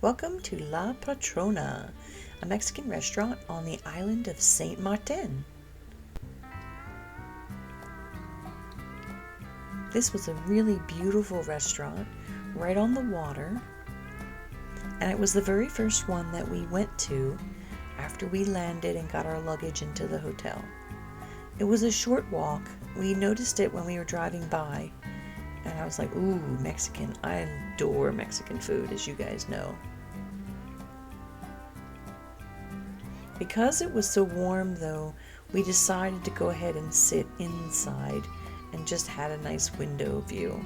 Welcome to La Patrona, a Mexican restaurant on the island of Sint Maarten. This was a really beautiful restaurant right on the water, and it was the very first one that we went to after we landed and got our luggage into the hotel. It was a short walk. We noticed it when we were driving by, and I was like, ooh, Mexican. I adore Mexican food, as you guys know. Because it was so warm, though, we decided to go ahead and sit inside and just had a nice window view.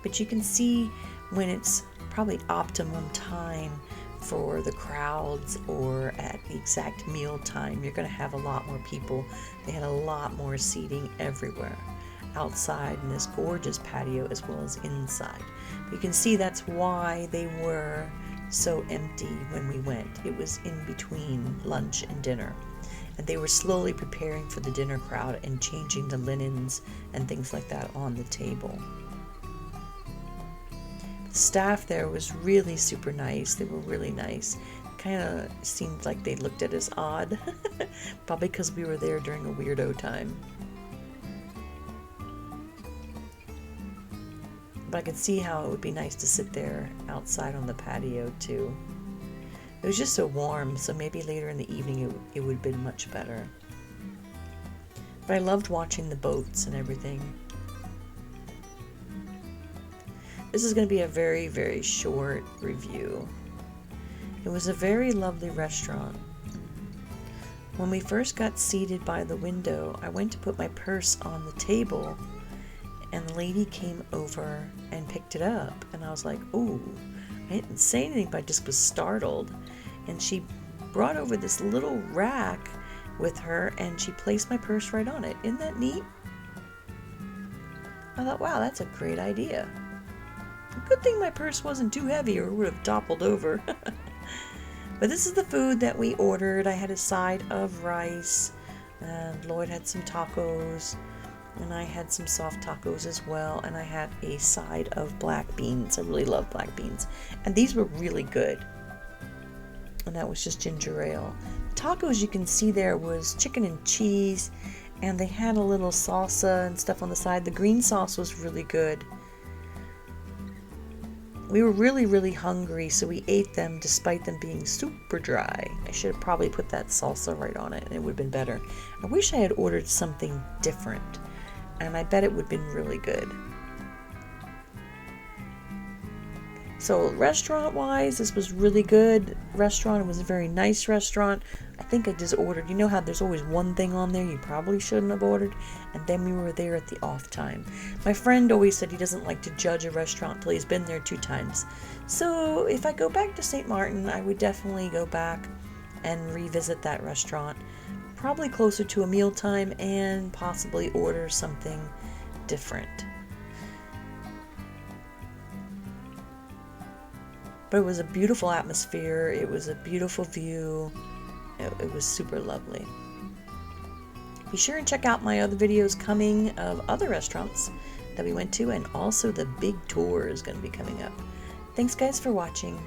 But you can see when it's probably optimum time for the crowds or at the exact meal time, you're going to have a lot more people. They had a lot more seating everywhere, outside in this gorgeous patio as well as inside. But you can see that's why they were so empty when we went. It was in between lunch and dinner, and they were slowly preparing for the dinner crowd and changing the linens and things like that on the table. The staff there was really super nice. They were really nice. Kind of seemed like they looked at us odd, probably because we were there during a weirdo time. But I could see how it would be nice to sit there outside on the patio too. It was just so warm, so maybe later in the evening it would have been much better. But I loved watching the boats and everything. This is going to be a very, very short review. It was a very lovely restaurant. When we first got seated by the window, I went to put my purse on the table, and the lady came over and picked it up, and I was like, ooh. I didn't say anything, but I just was startled. And she brought over this little rack with her, and she placed my purse right on it. Isn't that neat? I thought, wow, that's a great idea. Good thing my purse wasn't too heavy or it would have toppled over. But this is the food that we ordered. I had a side of rice, and Lloyd had some tacos, and I had some soft tacos as well, and I had a side of black beans. I really love black beans, and these were really good. And that was just ginger ale. Tacos, you can see there, was chicken and cheese, and they had a little salsa and stuff on the side. The green sauce was really good. We were really, really hungry, so we ate them despite them being super dry. I should have probably put that salsa right on it, and it would have been better. I wish I had ordered something different, and I bet it would have been really good. So restaurant-wise, this was really good restaurant. It was a very nice restaurant. I think I just ordered, you know how there's always one thing on there you probably shouldn't have ordered, and then we were there at the off time. My friend always said he doesn't like to judge a restaurant till he's been there 2 times. So if I go back to Sint Maarten, I would definitely go back and revisit that restaurant, probably closer to a mealtime, and possibly order something different. But it was a beautiful atmosphere. It was a beautiful view. It was super lovely. Be sure and check out my other videos coming of other restaurants that we went to, and also the big tour is going to be coming up. Thanks guys for watching.